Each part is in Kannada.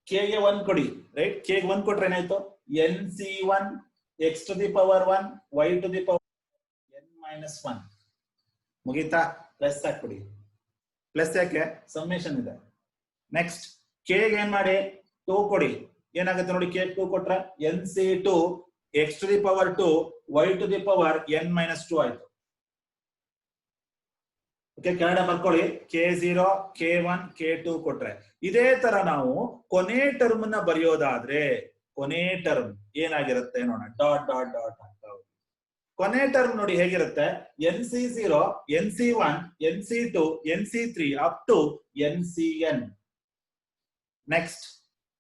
k ಗೆ 1 ಕೊಡಿ, ರೈಟ್? k ಗೆ 1 ಕೊಟ್ರೆ ಏನಾಯ್ತು? nc1 x to the power 1 y to the power n minus 1. ಮುಗೀತಾ? ಪ್ಲಸ್ ಹಾಕ್ಬಿಡಿ. ಪ್ಲಸ್ ಯಾಕೆ? ಸಮ್ಮೇಷನ್ ಇದೆ. ನೆಕ್ಸ್ಟ್ k ಗೆ ಏನ್ ಮಾಡಿ? 2 ಕೊಡಿ. ಏನಾಗುತ್ತೆ ನೋಡಿ? k 2 ಕೊಟ್ರೆ nc2 x to the power 2 y to the power n minus 2 ಆಯ್ತು. ಓಕೆ, ಕನ್ನಡ ಬರ್ಕೊಳ್ಳಿ. k0 k1 k2 ಕೊಟ್ರೆ ಇದೇ ತರ ನಾವು ಕೊನೆ ಟರ್ಮ್ ನ ಬರೆಯೋದಾದ್ರೆ ಕೊನೆ ಟರ್ಮ್ ಏನಾಗಿರುತ್ತೆ ನೋಡೋಣ. ಡಾಟ್ ಡಾಟ್ ಡಾಟ್ ಆಗ್ತಾ ಹೋಗಿ ಕೊನೆ ಟರ್ಮ್ ನೋಡಿ ಹೇಗಿರುತ್ತೆ? nc0 nc1 nc2 nc3 up to ncn. Next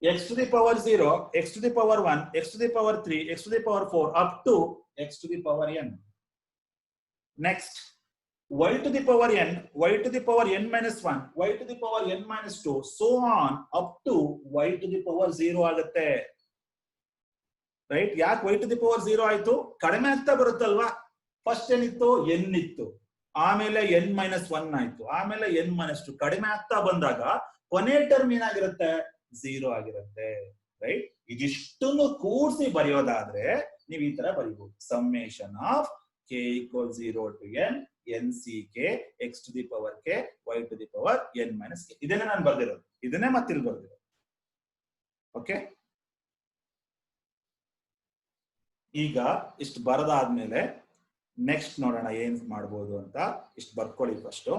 x to the power 0 x to the power 1 x to the power 3 x to the power 4 up to x to the power n. Next y to the power n y to the power n minus 1 y to the power n minus 2 so on up to y to the power 0 ಆಗುತ್ತೆ. ರೈಟ್? ಯಾಕೆ y to the power 0 ಆಯ್ತು? ಕಡಿಮೆ ಆಗ್ತಾ ಬರುತ್ತಲ್ವಾ? ಫಸ್ಟ್ ಏನಿತ್ತು? n ಇತ್ತು, ಆಮೇಲೆ n minus 1 ಆಯ್ತು, ಆಮೇಲೆ n minus 2. ಕಡಿಮೆ ಆಗ್ತಾ ಬಂದಾಗ ಕೊನೆ ಟರ್ಮ್ ಏನಾಗಿರುತ್ತೆ? 0 ಆಗಿರುತ್ತೆ. ರೈಟ್? ಇದಿಷ್ಟನ್ನು ಕೂಡಿಸಿ ಬರೆಯೋದಾದ್ರೆ ನೀವು ಈ ತರ ಬರೀಬಹುದು. Summation of k equals 0 to n nck x to the power k y to the power n minus k. ಇದನ್ನೇ ನಾನು ಬರ್ದಿರೋದು, ಇದನ್ನೇ ಮತ್ತೆ ಇಲ್ಲಿ ಬರ್ದಿರೋದು. ಓಕೆ, ಈಗ ಇಷ್ಟು ಬರದಾದ್ಮೇಲೆ ನೆಕ್ಸ್ಟ್ ನೋಡೋಣ ಏನ್ ಮಾಡ್ಬೋದು ಅಂತ. ಇಷ್ಟು ಬರ್ಕೊಳ್ಳಿ first.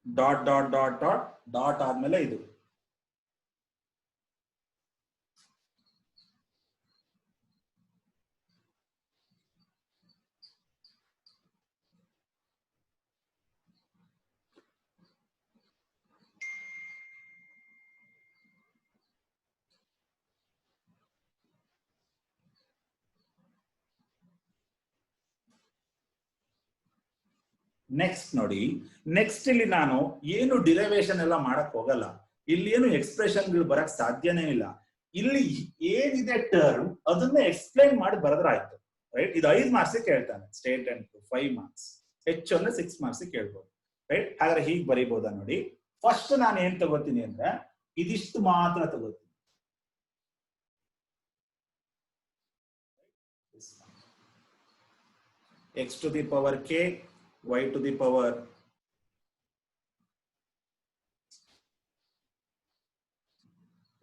Dot dot dot dot dot ಆದ್ಮೇಲೆ ಇದು ನೆಕ್ಸ್ಟ್ ನೋಡಿ. ನೆಕ್ಸ್ಟ್ ಇಲ್ಲಿ ನಾನು ಏನು ಡಿರೈವೇಶನ್ ಎಲ್ಲ ಮಾಡಕ್ ಹೋಗಲ್ಲ. ಇಲ್ಲಿ ಏನು ಎಕ್ಸ್ಪ್ರೆಷನ್ಗಳು ಬರಕ್ ಸಾಧ್ಯನೇ ಇಲ್ಲ. ಇಲ್ಲಿ ಏನಿದೆ ಟರ್ಮ್ ಅದನ್ನ ಎಕ್ಸ್ಪ್ಲೈನ್ ಮಾಡಿ ಬರೆದ್ರಾಯ್ತು. ರೈಟ್? ಇದು 5 ಮಾರ್ಕ್ಸ್ ಕೇಳ್ತಾನೆ. ಸ್ಟೇಟ್ ಅಂಡ್ 5 ಮಾರ್ಕ್ಸ್, ಹೆಚ್ಚು ಅಂದ್ರೆ 6 ಮಾರ್ಕ್ಸ್ ಕೇಳ್ಬೋದು. ರೈಟ್? ಹಾಗಾದ್ರೆ ಹೀಗೆ ಬರೀಬಹುದಾ ನೋಡಿ. ಫಸ್ಟ್ ನಾನು ಏನ್ ತಗೋತೀನಿ ಅಂದ್ರೆ ಇದಿಷ್ಟು ಮಾತ್ರ ತಗೋತೀನಿ. x to the power k y to the power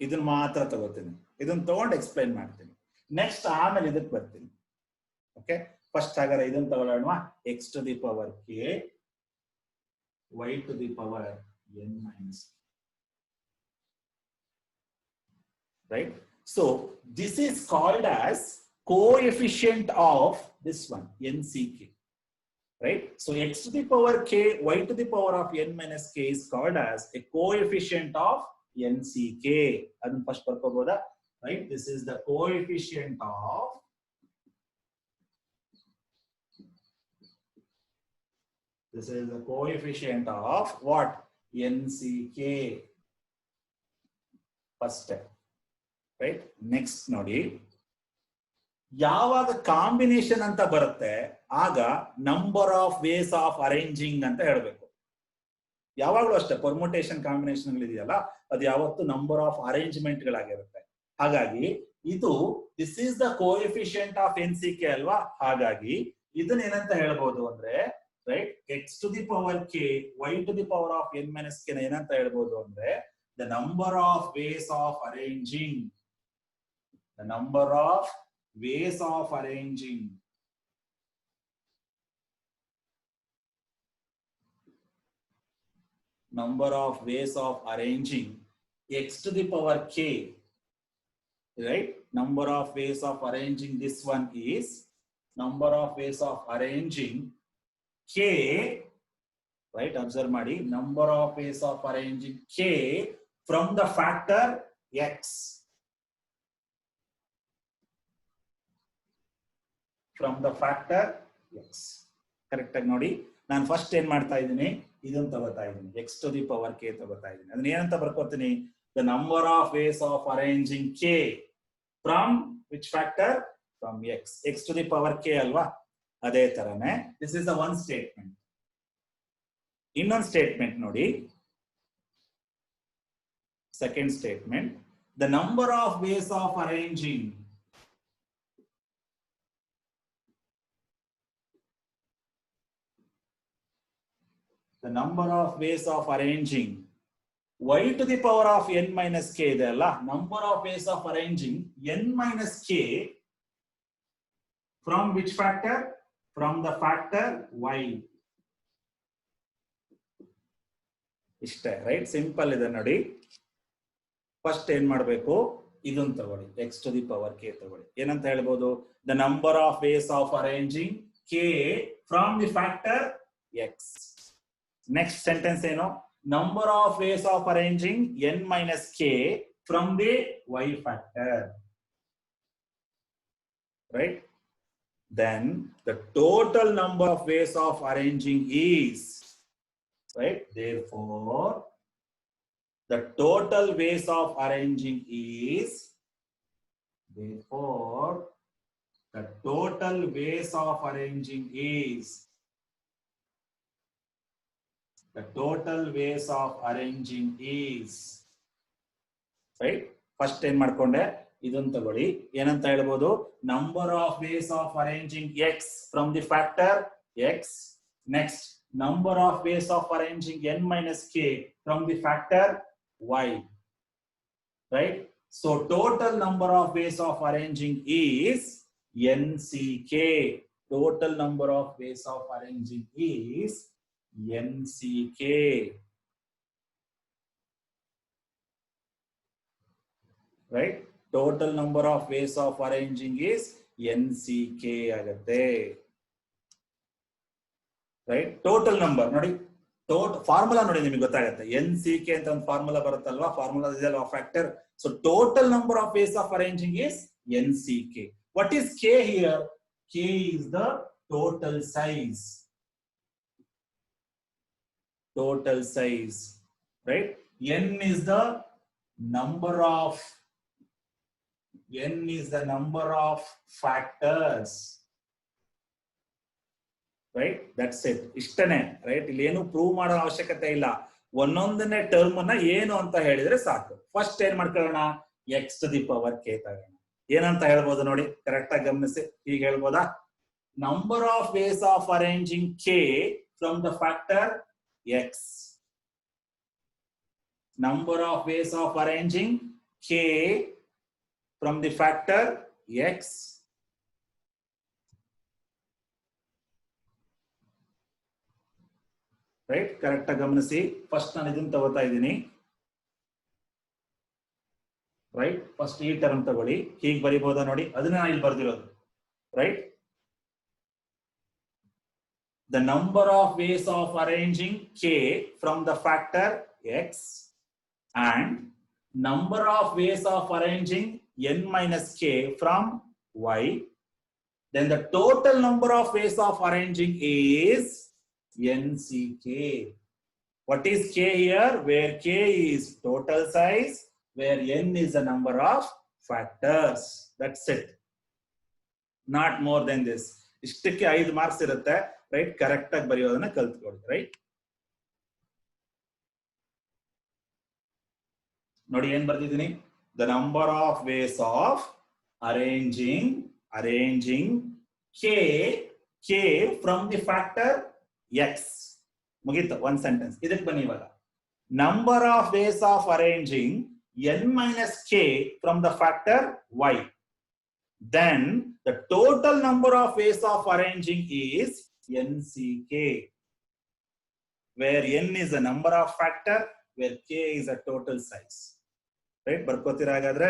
ಇದನ್ನ ಮಾತ್ರ ತಗೋತೀನಿ. ಇದನ್ನ ತಗೊಂಡು ಎಕ್ಸ್ಪ್ಲೈನ್ ಮಾಡ್ತೀನಿ. ನೆಕ್ಸ್ಟ್ ಆಮೇಲೆ ಇದಕ್ಕೆ ಬರ್ತೀನಿ. ಓಕೆ, ಫಸ್ಟ್ ಹಾಗಾದ್ರೆ ಇದನ್ನ ತಗೊಳ್ಳೋಣ. x to the power k y to the power n minus. Right? So this is called as coefficient of this one nck. Right? So x to the power k y to the power of n minus k is called as a coefficient of nck. Adun first barkoboda. Right? This is the coefficient of what? nck. First step. Right? Next ನೋಡಿ, ಯಾವಾಗ ಕಾಂಬಿನೇಷನ್ ಅಂತ ಬರುತ್ತೆ ಆಗ number of ways of arranging ಅಂತ ಹೇಳ್ಬೇಕು. ಯಾವಾಗಲೂ ಅಷ್ಟೇ ಪರ್ಮುಟೇಷನ್ ಕಾಂಬಿನೇಷನ್ ಇದೆಯಲ್ಲ ಅದು ಯಾವತ್ತು ನಂಬರ್ ಆಫ್ ಅರೇಂಜ್ಮೆಂಟ್ ಗಳಾಗಿರುತ್ತೆ. ಹಾಗಾಗಿ ಇದು this is the coefficient of nck ಅಲ್ವಾ? ಹಾಗಾಗಿ ಇದನ್ನ ಏನಂತ ಹೇಳ್ಬೋದು ಅಂದ್ರೆ, right, x to the power k y to the power of n minus k ಏನಂತ ಹೇಳ್ಬೋದು ಅಂದ್ರೆ the number of ways of arranging. The number of ways of arranging x to the power k, right? Number of ways of arranging this one is number of ways of arranging k, right? Observe madi, number of ways of arranging k from the factor x. From the factor x. Correct ಆಗಿ ನೋಡಿ. ನಾನು ಫಸ್ಟ್ ಏನ್ ಮಾಡ್ತಾ ಇದ್ದೀನಿ, ಇದನ್ನ ತಗೋತಾ ಇದ್ದೀನಿ, x to the power k ತಗೋತಾ ಇದ್ದೀನಿ. ಅದನ್ನ ಏನಂತ ಬರ್ಕೋತೀನಿ? The number of ways of arranging k from which factor? From x to the power k ಅಲ್ವಾ? ಅದೇ ತರನೇ this is the one statement. ಇನ್ನೊಂದು ಸ್ಟೇಟ್ಮೆಂಟ್ ನೋಡಿ, second statement, the number of ways of arranging y to the power of n minus k ಇದೆ ಅಲ್ಲ, number of ways of arranging n minus k from which factor? From the factor y. ಇಷ್ಟೇ, ರೈಟ್? ಸಿಂಪಲ್ ಇದೆ ನೋಡಿ. ಫಸ್ಟ್ ಏನ್ ಮಾಡಬೇಕು, ಇದನ್ನ ತಗೊಳ್ಳಿ, x to the power k ತಗೊಳ್ಳಿ. ಏನಂತ ಹೇಳ್ಬೋದು? The number of ways of arranging k from the factor x. Next sentence ಏನು? Number of ways of arranging n minus k from the y factor. Right? Then the total number of ways of arranging is, right? Therefore, the total ways of arranging is, therefore, the total ways of arranging is, the total ways of arranging is, right? First ಏನ್ ಮಾಡ್ಕೊಂಡೆ, ಇದನ್ನ ತಗೊಳ್ಳಿ. ಏನಂತ ಹೇಳ್ಬೋದು? Number of ways of arranging x from the factor x. Next number of ways of arranging n minus k from the factor y. Right? So total number of ways of arranging is nck. Total number of ways of arranging is nck. Right? Total number of ways of arranging is nck agate. Right? Total number ನೋಡಿ, ಫಾರ್ಮುಲಾ ನೋಡಿ, ನಿಮಗೆ ಗೊತ್ತಾಗುತ್ತೆ. nck ಅಂತ ಒಂದು ಫಾರ್ಮುಲಾ ಬರುತ್ತಲ್ವಾ, ಫಾರ್ಮುಲಾ ಇದೆಲ್ಲ factor. So total number of ways of arranging is nck. What is k here? k is the total size. Total size. Right? n is the number of factors. Right? That's it. ಇಷ್ಟನೇ. ರೈಟ್? ಇಲ್ಲಿ ಏನು ಪ್ರೂವ್ ಮಾಡೋ ಅವಶ್ಯಕತೆ ಇಲ್ಲ. ಒಂದೊಂದನೇ ಟರ್ಮ್ ಅನ್ನ ಏನು ಅಂತ ಹೇಳಿದ್ರೆ ಸಾಕು. ಫಸ್ಟ್ ಏನ್ ಮಾಡ್ಕೊಳ್ಳೋಣ, x to the power k ತಗೋಣ. ಏನಂತ ಹೇಳ್ಬೋದು ನೋಡಿ, ಕರೆಕ್ಟ್ ಆಗಿ ಗಮನಿಸಿ. ಹೀಗೆ ಹೇಳ್ಬೋದಾ? Number of ways of arranging k from the factor x. Number of ways of arranging k from the factor x. Right? Correct ಆಗಿ ಗಮನಿಸಿ. ಫಸ್ಟ್ ನಾನು ಇದನ್ನ ತಗೋತಾ ಇದ್ದೀನಿ. ರೈಟ್? ಫಸ್ಟ್ ಈ ಟರ್ಮ್ ತಗೊಳ್ಳಿ. ಹೀಗೆ ಬರಿಬಹುದಾ ನೋಡಿ, ಅದನ್ನ ನಾನು ಇಲ್ಲಿ ಬರ್ದಿರೋದು. Right? The number of ways of arranging k from the factor x and number of ways of arranging n minus k from y. Then the total number of ways of arranging is nck. What is k here? Where k is total size, where n is the number of factors. That's it. Not more than this. ಇಷ್ಟಕ್ಕೆ 5 ಮಾರ್ಕ್ಸ್ ಇರುತ್ತೆ. ರೈಟ್? ಕರೆಕ್ಟ್ ಆಗಿ ಬರೆಯೋದನ್ನ ಕಲ್ತ್ಕೊಳ್ಳಿ. ರೈಟ್? ನೋಡಿ ಏನ್ ಬರ್ತಿದ್ದೀನಿ, the number of ways of arranging k from the factor x. ಮುಗೀತು, ಒಂದ್ ಸೆಂಟೆನ್ಸ್. ಇದಕ್ಕೆ ಬನ್ನಿ ಇವಾಗ. Number of ways of arranging n minus k from the factor y. Then the total number of ways of arranging is nck, where n is the number of factor, where k is a total size. Right? ಬರ್ಕೋತೀರಾ ಹಾಗಾದ್ರೆ?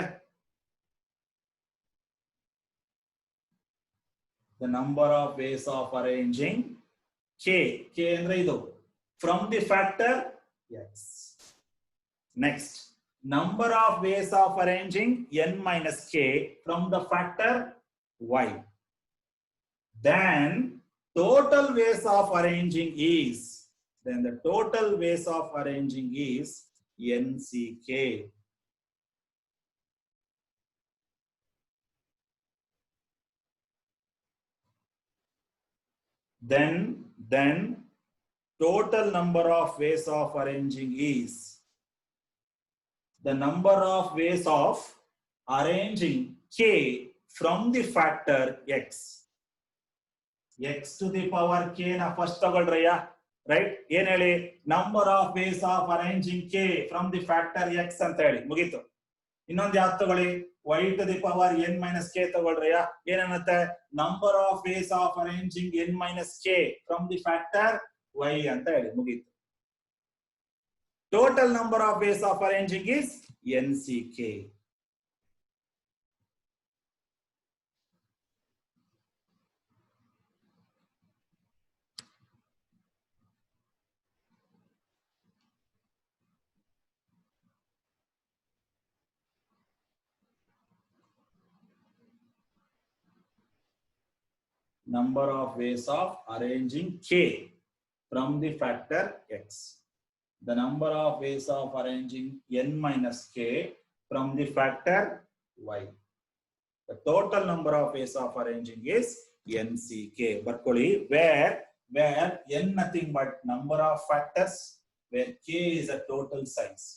The number of ways of arranging k ಅಂದ್ರೆ ಇದು, from the factor x. Next, number of ways of arranging n minus k from the factor y. Then total ways of arranging is, then the total ways of arranging is nck. Then total number of ways of arranging is the number of ways of arranging k from the factor x. X to the power k na first ತಗೊಳ್ರಯ್ಯ, ರೈಟ್? ಏನ್ ಹೇಳಿ? Number of ways of arranging k from the factor x ಅಂತ ಹೇಳಿ ಮುಗೀತು. ಇನ್ನೊಂದು ಯಾವ್ದು ತಗೊಳ್ಳಿ? y to the power n minus k ತಗೊಳ್ರಯ್ಯ. ಏನನ್ನತ್ತೆ? Number of ways of arranging n minus k from the factor y ಅಂತ ಹೇಳಿ ಮುಗೀತು. Total number of ways of arranging is nck. Number of ways of arranging k from the factor x. The number of ways of arranging n minus k from the factor y. The total number of ways of arranging is nck. Barkoli, where n nothing but number of factors, where k is a total size.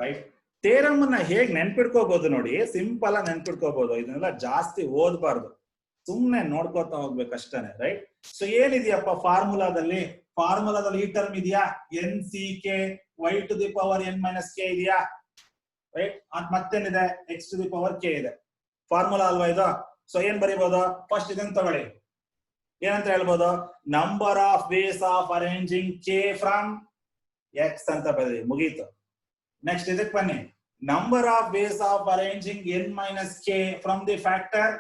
Right? Theorem ಅನ್ನ ಹೇಗೆ ನೆನ್ಪಿಡ್ಕೋಬಹುದು ನೋಡಿ, ಸಿಂಪಲ್ ಆಗಿ ನೆನ್ಪಿಡ್ಕೋಬಹುದು. ಇದನ್ನೆಲ್ಲ ಜಾಸ್ತಿ ಓದಬಾರ್ದು, ಸುಮ್ನೆ ನೋಡ್ಕೋತಾ ಹೋಗ್ಬೇಕು ಅಷ್ಟೇನೆ. ರೈಟ್? ಸೊ ಏನಿದೆಯಪ್ಪ ಫಾರ್ಮುಲಾದಲ್ಲಿ? ಈ ಟರ್ಮ್ ಇದೆಯಾ? N C K Y to the power N minus K ಇದೆಯಾ? ರೈಟ್? ಮತ್ತೇನಿದೆ? X to the power K ಇದೆ. ಫಾರ್ಮುಲಾ ಅಲ್ವಾ ಇದು? ಸೊ ಏನ್ ಬರೀಬಹುದು? ಫಸ್ಟ್ ಇದನ್ನ ತಗೊಳ್ಳಿ. ಏನಂತ ಹೇಳ್ಬೋದು? Number of ways of arranging K from X ಅಂತ ಬರೀ, ಮುಗೀತು. ನೆಕ್ಸ್ಟ್ ಇದಕ್ಕೆ ಬನ್ನಿ. Number of ways of arranging N minus K from the factor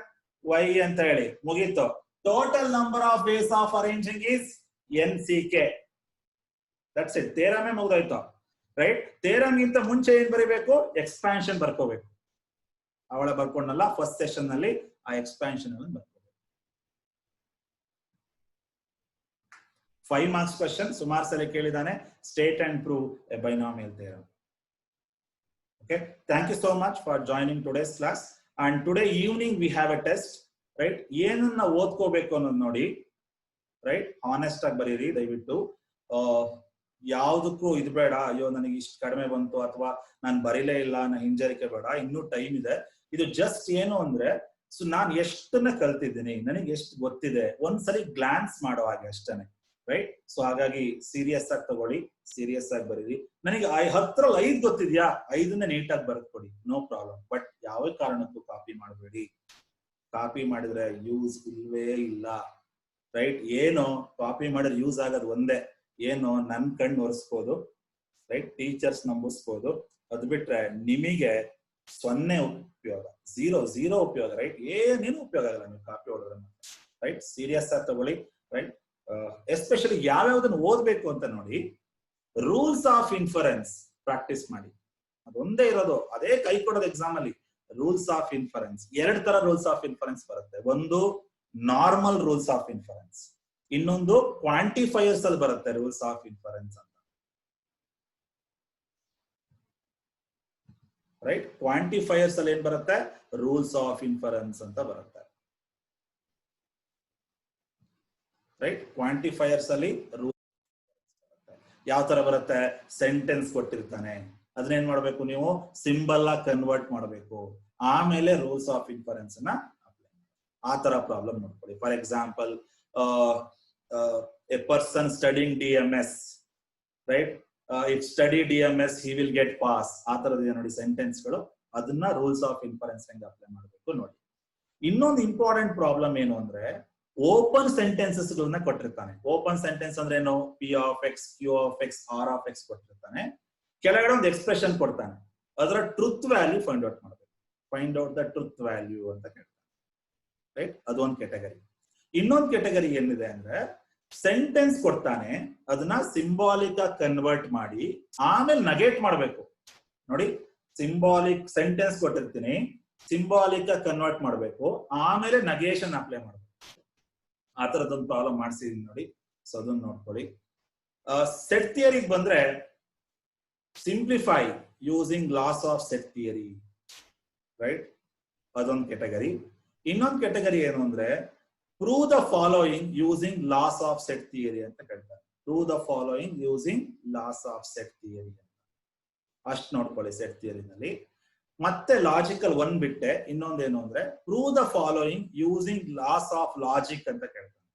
Y ಅಂತ ಹೇಳಿ ಮುಗೀತು. Total number of ways of arranging is N C K. That's it. Theorem ಮುಗ್ದೋಯ್ತು. ರೈಟ್? ಥಿಯರಮ್ ಗಿಂತ ಮುಂಚೆ ಏನ್ ಬರೀಬೇಕು? ಎಕ್ಸ್ಪಾನ್ಷನ್ ಬರ್ಕೋಬೇಕು. ಅವಳ ಬರ್ಕೊಂಡಲ್ಲ ಫಸ್ಟ್ ಸೆಷನ್ ನಲ್ಲಿ ಆ ಎಕ್ಸ್ಪಾನ್ಷನ್ ಅನ್ನು ಬರ್ಕೋಬೇಕು. 5 marks ಕ್ವೆಶ್ಚನ್ ಸುಮಾರು ಸಲ ಕೇಳಿದಾನೆ. State and prove a binomial theorem. Okay, thank you so much for joining today's class. And today evening we have a test. Right? ಏನನ್ನ ಓದ್ಕೋಬೇಕು ಅನ್ನೋದು ನೋಡಿ. ರೈಟ್? ಆನೆಸ್ಟ್ ಆಗಿ ಬರೀರಿ ದಯವಿಟ್ಟು. ಯಾವ್ದಕ್ಕೂ ಇದು ಬೇಡ, ಅಯ್ಯೋ ನನಗೆ ಇಷ್ಟು ಕಡಿಮೆ ಬಂತು ಅಥವಾ ನಾನು ಬರೀಲೇ ಇಲ್ಲ, ನಾನು ಹಿಂಜರಿಕೆ ಬೇಡ, ಇನ್ನೂ ಟೈಮ್ ಇದೆ. ಇದು ಜಸ್ಟ್ ಏನು ಅಂದ್ರೆ, ಸೊ ನಾನು ಎಷ್ಟನ್ನ ಕಲ್ತಿದ್ದೀನಿ, ನನಗೆ ಎಷ್ಟು ಗೊತ್ತಿದೆ, ಒಂದ್ಸಲಿ ಗ್ಲಾನ್ಸ್ ಮಾಡೋ ಹಾಗೆ ಅಷ್ಟೇನೆ. ರೈಟ್? ಸೊ ಹಾಗಾಗಿ ಸೀರಿಯಸ್ ಆಗಿ ತಗೊಳ್ಳಿ, ಸೀರಿಯಸ್ ಆಗಿ ಬರೀರಿ. ನನಗೆ 10ರಲ್ಲಿ 5 ಗೊತ್ತಿದ್ಯಾ, 5ನ್ನ ನೀಟಾಗಿ ಬರೆದ್ಕೊಡಿ, ನೋ ಪ್ರಾಬ್ಲಮ್. ಬಟ್ ಯಾವ ಕಾರಣಕ್ಕೂ ಕಾಪಿ ಮಾಡಬೇಡಿ. ಕಾಪಿ ಮಾಡಿದ್ರೆ ಯೂಸ್ ಇಲ್ವೇ ಇಲ್ಲ. ರೈಟ್? ಏನು ಕಾಪಿ ಮಾಡಿದ್ರೆ ಯೂಸ್ ಆಗೋದು ಒಂದೇ, ಏನು ನನ್ ಕಣ್ಣು ಒರೆಸ್ಬೋದು, ರೈಟ್? ಟೀಚರ್ಸ್ ನಂಬಿಸ್ಬೋದು. ಅದು ಬಿಟ್ರೆ ನಿಮಗೆ 0 ಉಪಯೋಗ, ಝೀರೋ ಉಪಯೋಗ. ರೈಟ್? ಏನೇನು ಉಪಯೋಗ ಆಗಲ್ಲ ನೀವು ಕಾಪಿ ಹೊಡೆದ್ರೆ. ರೈಟ್? ಸೀರಿಯಸ್ ಆಗಿ ತಗೊಳ್ಳಿ. ರೈಟ್? ಎಸ್ಪೆಷಲಿ ಯಾವ್ಯಾವ್ದನ್ನ ಓದ್ಬೇಕು ಅಂತ ನೋಡಿ. ರೂಲ್ಸ್ ಆಫ್ ಇನ್ಫರೆನ್ಸ್ ಪ್ರಾಕ್ಟೀಸ್ ಮಾಡಿ. ಅದೊಂದೇ ಇರೋದು, ಅದೇ ಕೈ ಕೊಡೋದು ಎಕ್ಸಾಮ್ ಅಲ್ಲಿ. ರೂಲ್ಸ್ ಆಫ್ ಇನ್ಫರೆನ್ಸ್ 2 ತರ ರೂಲ್ಸ್ ಆಫ್ ಇನ್ಫರೆನ್ಸ್ ಬರುತ್ತೆ. ಒಂದು ನಾರ್ಮಲ್ ರೂಲ್ಸ್ ಆಫ್ ಇನ್ಫರೆನ್ಸ್, ಇನ್ನೊಂದು ಕ್ವಾಂಟಿಫೈಯರ್ಸ್ ಅಲ್ಲಿ ಬರುತ್ತೆ ರೂಲ್ಸ್ ಆಫ್ ಇನ್ಫರೆನ್ಸ್ ಅಂತ. ರೈಟ್? ಕ್ವಾಂಟಿಫೈಯರ್ಸ್ ಅಲ್ಲಿ ಏನ್ ಬರುತ್ತೆ? ರೂಲ್ಸ್ ಆಫ್ ಇನ್ಫರೆನ್ಸ್ ಅಂತ ಬರುತ್ತೆ. ರೈಟ್? ಕ್ವಾಂಟಿಫೈಯರ್ಸ್ ಅಲ್ಲಿ ರೂಲ್ಸ್ ಯಾವ ತರ ಬರುತ್ತೆ? ಸೆಂಟೆನ್ಸ್ ಕೊಟ್ಟಿರ್ತಾನೆ, ಅದನ್ನೇನ್ ಮಾಡ್ಬೇಕು ನೀವು? ಸಿಂಬಲ್ ಆಗಿ ಕನ್ವರ್ಟ್ ಮಾಡಬೇಕು, ಆಮೇಲೆ ರೂಲ್ಸ್ ಆಫ್ ಇನ್ಫರೆನ್ಸ್ ನ ಅಪ್ಲೈ ಮಾಡಿ. ಆ ತರ ಪ್ರಾಬ್ಲಮ್ ನೋಡ್ಕೊಳ್ಳಿ. For example, A person studying DMS, right? If study DMS he will get pass. ಆ ತರದಿದೆ ನೋಡಿ ಸೆಂಟೆನ್ಸ್ ಗಳು. ಅದನ್ನ ರೂಲ್ಸ್ ಆಫ್ ಇನ್ಫರೆನ್ಸ್ ಹೆಂಗ್ ಅಪ್ಲೈ ಮಾಡಬೇಕು ನೋಡಿ. ಇನ್ನೊಂದು ಇಂಪಾರ್ಟೆಂಟ್ ಪ್ರಾಬ್ಲಮ್ ಏನು ಅಂದ್ರೆ, ಓಪನ್ ಸೆಂಟೆನ್ಸಸ್ ಗಳನ್ನ ಕೊಟ್ಟಿರ್ತಾನೆ. ಓಪನ್ ಸೆಂಟೆನ್ಸ್ ಅಂದ್ರೆ ಏನು? P of x, Q of x, R of x ಕೊಟ್ಟಿರ್ತಾನೆ. ಕೆಳಗಡೆ ಒಂದು ಎಕ್ಸ್ಪ್ರೆಷನ್ ಕೊಡ್ತಾನೆ, ಅದರ ಟ್ರೂತ್ ವ್ಯಾಲ್ಯೂ ಫೈಂಡ್ ಔಟ್ ಮಾಡಬೇಕು. Find out the truth value ಅಂತ ಕೇಳ್ತಾನೆ. ರೈಟ್? ಅದೊಂದು ಕೆಟಗರಿ. ಇನ್ನೊಂದು ಕೆಟಗರಿ ಏನಿದೆ ಅಂದ್ರೆ, ಸೆಂಟೆನ್ಸ್ ಕೊಡ್ತಾನೆ, ಅದನ್ನ ಸಿಂಬಾಲಿಕ್ ಆಗಿ ಕನ್ವರ್ಟ್ ಮಾಡಿ ಆಮೇಲೆ ನಗೇಟ್ ಮಾಡಬೇಕು. ನೋಡಿ, ಸಿಂಬಾಲಿಕ್ ಸೆಂಟೆನ್ಸ್ ಕೊಟ್ಟಿರ್ತೀನಿ, ಸಿಂಬಾಲಿಕ್ ಆಗಿ ಕನ್ವರ್ಟ್ ಮಾಡಬೇಕು, ಆಮೇಲೆ ನಗೇಷನ್ ಅಪ್ಲೈ ಮಾಡಬೇಕು. ಆ ತರದೊಂದು ಪ್ರಾಬ್ಲಮ್ ಮಾಡಿಸಿದೀನಿ ನೋಡಿ. ಸೊ ಅದನ್ನ ನೋಡ್ಕೊಳ್ಳಿ. ಸೆಟ್ ಥಿಯರಿಗೆ ಬಂದ್ರೆ simplify using loss of set theory, right? ಅದೊಂದು ಕೆಟಗರಿ. ಇನ್ನೊಂದು ಕೆಟಗರಿ ಏನು ಅಂದ್ರೆ prove the following using loss of set theory ಅಂತ ಕೇಳ್ತಾರೆ. Prove the following using loss of set theory ಅಂತ ಅಷ್ಟು ನೋಡ್ಕೊಳ್ಳಿ ಸೆಟ್ ಥಿಯರಿನಲ್ಲಿ. ಮತ್ತೆ ಲಾಜಿಕಲ್ ಒಂದ್ ಬಿಟ್ಟೆ ಇನ್ನೊಂದೇನು ಅಂದ್ರೆ prove the following using loss of logic ಅಂತ ಕೇಳ್ತಾರೆ.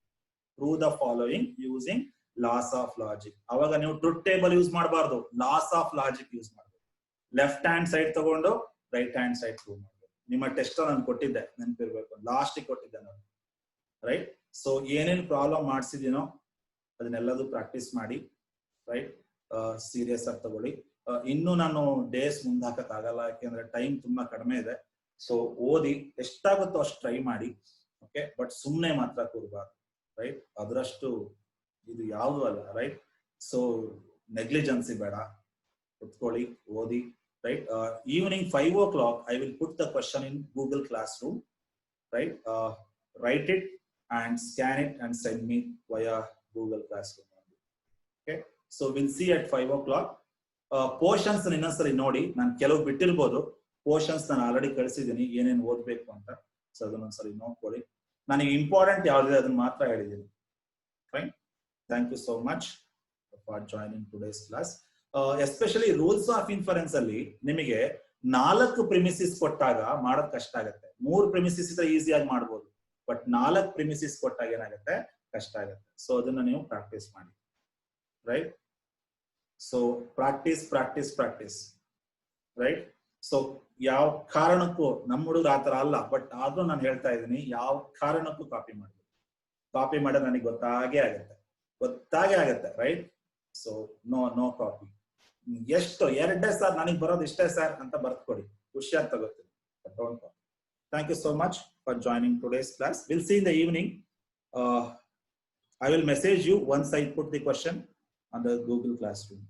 Prove the following using loss of logic. ಅವಾಗ ನೀವು ಟ್ರುತ್ ಟೇಬಲ್ ಯೂಸ್ ಮಾಡಬಾರ್ದು, ಲಾಸ್ ಆಫ್ ಲಾಜಿಕ್ ಯೂಸ್ ಮಾಡಬೇಕು. ಲೆಫ್ಟ್ ಹ್ಯಾಂಡ್ ಸೈಡ್ ತಗೊಂಡು ರೈಟ್ ಹ್ಯಾಂಡ್ ಸೈಡ್ ಪ್ರೂವ್ ಮಾಡಬೇಕು. ನಿಮ್ಮ ಟೆಸ್ಟ್ ನಾನು ಕೊಟ್ಟಿದ್ದೆ, ನೆನಪಿರ್ಬೇಕು, ಲಾಸ್ಟ್ ಕೊಟ್ಟಿದ್ದೆ ನಾನು, ರೈಟ್? ಸೊ ಏನೇನು ಪ್ರಾಬ್ಲಮ್ ಮಾಡಿಸಿದೀನೋ ಅದನ್ನೆಲ್ಲದೂ ಪ್ರಾಕ್ಟೀಸ್ ಮಾಡಿ, ರೈಟ್? ಸೀರಿಯಸ್ ಆಗಿ ತಗೊಳ್ಳಿ. ಇನ್ನು ನಾನು ಡೇಸ್ ಮುಂದಾಕಕ್ ಆಗಲ್ಲ, ಯಾಕೆಂದ್ರೆ ಟೈಮ್ ತುಂಬಾ ಕಡಿಮೆ ಇದೆ. ಸೊ ಓದಿ ಎಷ್ಟಾಗುತ್ತೋ ಅಷ್ಟು ಟ್ರೈ ಮಾಡಿ, ಓಕೆ? ಬಟ್ ಸುಮ್ಮನೆ ಮಾತ್ರ ಕೂರ್ಬಾರ್ದು, ರೈಟ್? ಅದರಷ್ಟು ಇದು ಯಾವುದು ಅಲ್ಲ, ರೈಟ್? ಸೊ ನೆಗ್ಲಿಜೆನ್ಸಿ ಬೇಡ, ಕುತ್ಕೊಳ್ಳಿ, ಓದಿ, right? Evening 5 o'clock I will put the question in Google Classroom, right? Write it and scan it and send me via Google Classroom, okay? So we'll see at 5 o'clock. Portions ಇನ್ನೊಂದ್ಸರಿ ನೋಡಿ, ನಾನು ಕೆಲವು ಬಿಟ್ಟಿರ್ಬೋದು, ಪೋರ್ಷನ್ಸ್ ನಾನು ಆಲ್ರೆಡಿ ಕಳಿಸಿದ್ದೀನಿ ಏನೇನು ಓದ್ಬೇಕು ಅಂತ. ಸೊ ಅದನ್ನೊಂದ್ಸರಿ ನೋಡ್ಕೊಳ್ಳಿ. ನನಗೆ ಇಂಪಾರ್ಟೆಂಟ್ ಯಾವ್ದಿದೆ ಅದನ್ನ ಮಾತ್ರ ಹೇಳಿದ್ದೀನಿ, fine? Thank you so much for joining today's class. Especially rules of inference ಅಲ್ಲಿ ನಿಮಗೆ 4 ಪ್ರಿಮಿಸಿಸ್ ಕೊಟ್ಟಾಗ ಮಾಡೋದ್ ಕಷ್ಟ ಆಗುತ್ತೆ. 3 ಪ್ರಿಮಿಸಿಸ್ ಇದ್ರೆ ಈಸಿಯಾಗಿ ಮಾಡ್ಬೋದು, ಬಟ್ 4 ಪ್ರಿಮಿಸಿಸ್ ಕೊಟ್ಟಾಗ ಏನಾಗುತ್ತೆ, ಕಷ್ಟ ಆಗುತ್ತೆ. ಸೊ ಅದನ್ನ ನೀವು ಪ್ರಾಕ್ಟೀಸ್ ಮಾಡಿ, right? So practice practice practice, right? So ಯಾವ ಕಾರಣಕ್ಕೂ ನಮ್ಮ ಹುಡುಗರು ಆತರ ಅಲ್ಲ, ಬಟ್ ಆದ್ರೂ ನಾನು ಹೇಳ್ತಾ ಇದ್ದೀನಿ, ಯಾವ ಕಾರಣಕ್ಕೂ ಕಾಪಿ ಮಾಡಬೇಕು. ಕಾಪಿ ಮಾಡೋದು ನನಗೆ ಗೊತ್ತಾಗೇ ಆಗತ್ತೆ, ರೈಟ್? So no copy. ಎಷ್ಟು 2 ಸಾರ್ ನನಗೆ ಬರೋದು ಇಷ್ಟೇ ಸರ್ ಅಂತ ಬರ್ತ್ಕೊಡಿ, ಖುಷಿಯಾಗಿ ತಗೋತೀನಿ. Don't copy. Thank you so much for joining today's class. We'll see in the evening. I will message you once I put the question on the Google Classroom.